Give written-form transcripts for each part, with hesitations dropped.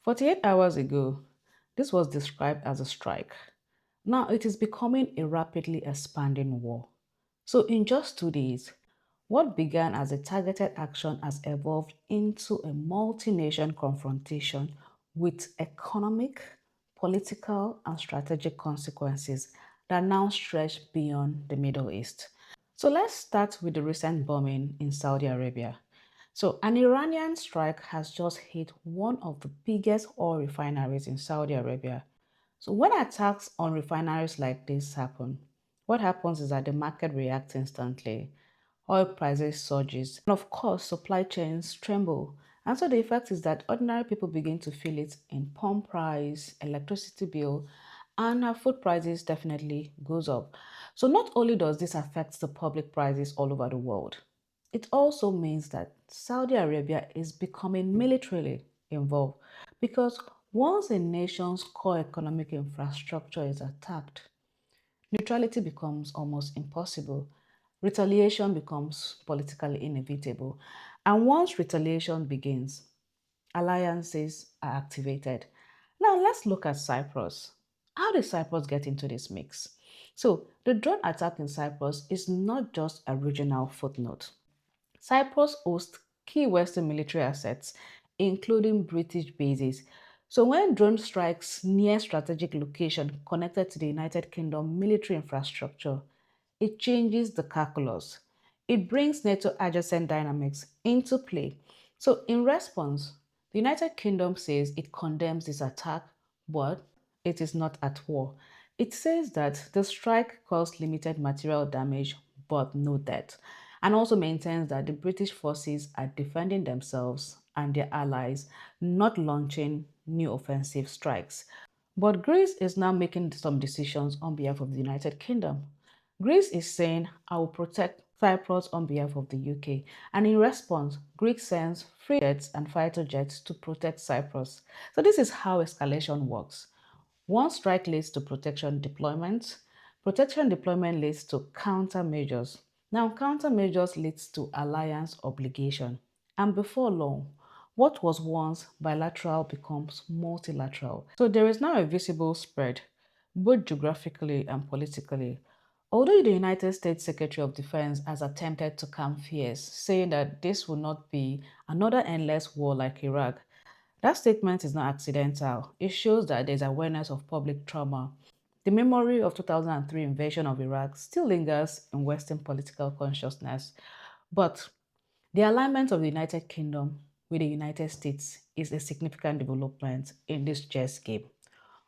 48 hours ago, this was described as a strike. Now it is becoming a rapidly expanding war. So, in just 2 days, what began as a targeted action has evolved into a multi-nation confrontation with economic, political, and strategic consequences that now stretch beyond the Middle East. So let's start with the recent bombing in Saudi Arabia. So an Iranian strike has just hit one of the biggest oil refineries in Saudi Arabia. So when attacks on refineries like this happen, what happens is that the market reacts instantly. Oil prices surges, and of course, supply chains tremble. And so the effect is that ordinary people begin to feel it in pump price, electricity bill, and our food prices definitely goes up. So not only does this affect the public prices all over the world, it also means that Saudi Arabia is becoming militarily involved because once a nation's core economic infrastructure is attacked, neutrality becomes almost impossible. Retaliation becomes politically inevitable. And once retaliation begins, alliances are activated. Now let's look at Cyprus. How did Cyprus get into this mix? So the drone attack in Cyprus is not just a regional footnote. Cyprus hosts key Western military assets, including British bases. So when drone strikes near strategic location connected to the United Kingdom military infrastructure, it changes the calculus. It brings NATO adjacent dynamics into play. So in response, the United Kingdom says it condemns this attack, but it is not at war. It says that the strike caused limited material damage but no death, and also maintains that the British forces are defending themselves and their allies, not launching new offensive strikes. But Greece is now making some decisions on behalf of the United Kingdom. Greece is saying, I will protect Cyprus on behalf of the UK. And in response, Greece sends free jets and fighter jets to protect Cyprus. So this is how escalation works. One strike leads to protection deployment leads to countermeasures. Now, countermeasures leads to alliance obligation. And before long, what was once bilateral becomes multilateral. So there is now a visible spread, both geographically and politically. Although the United States Secretary of Defense has attempted to calm fears, saying that this will not be another endless war like Iraq, that statement is not accidental. It shows that there's awareness of public trauma. The memory of 2003 invasion of Iraq still lingers in Western political consciousness, but the alignment of the United Kingdom with the United States is a significant development in this chess game.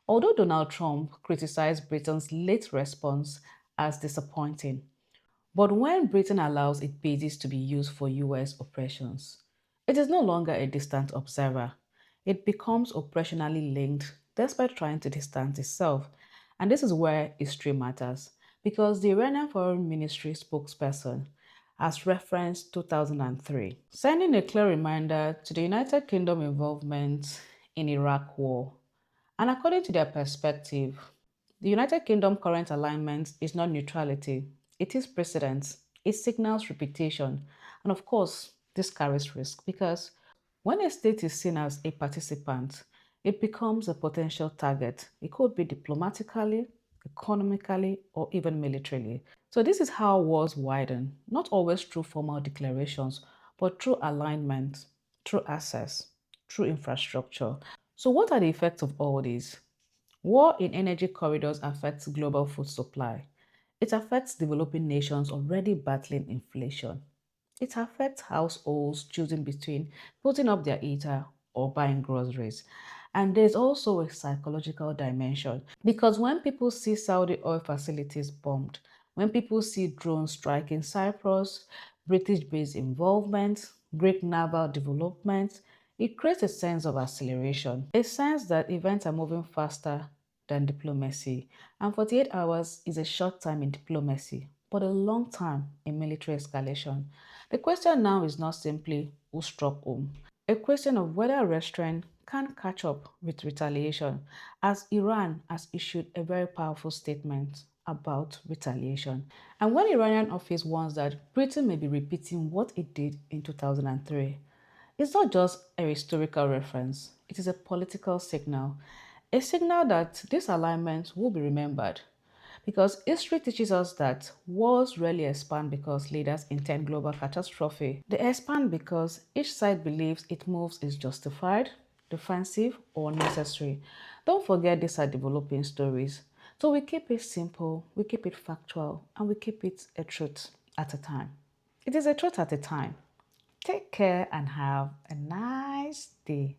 Although Donald Trump criticized Britain's late response as disappointing, but when Britain allows its bases to be used for US operations, it is no longer a distant observer. It becomes operationally linked despite trying to distance itself. And this is where history matters because the Iranian Foreign Ministry spokesperson has referenced 2003, sending a clear reminder to the United Kingdom involvement in Iraq war. And according to their perspective, the United Kingdom current alignment is not neutrality, it is precedence, it signals reputation, and of course, this carries risk because when a state is seen as a participant, it becomes a potential target. It could be diplomatically, economically, or even militarily. So, this is how wars widen, not always through formal declarations, but through alignment, through access, through infrastructure. So, what are the effects of all this? War in energy corridors affects global food supply. It affects developing nations already battling inflation. It affects households choosing between putting up their heater or buying groceries. And there's also a psychological dimension because when people see Saudi oil facilities bombed, when people see drones striking Cyprus, British based involvement, Greek naval development, it creates a sense of acceleration, a sense that events are moving faster than diplomacy. And 48 hours is a short time in diplomacy, but a long time in military escalation. The question now is not simply who struck whom, a question of whether restraint can catch up with retaliation, as Iran has issued a very powerful statement about retaliation. And when Iranian office warns that Britain may be repeating what it did in 2003, It's not just a historical reference, it is a political signal. A signal that this alignment will be remembered. Because history teaches us that wars rarely expand because leaders intend global catastrophe. They expand because each side believes its moves is justified, defensive, or necessary. Don't forget these are developing stories. So we keep it simple, we keep it factual, and we keep it a truth at a time. It is a truth at a time. Take care and have a nice day.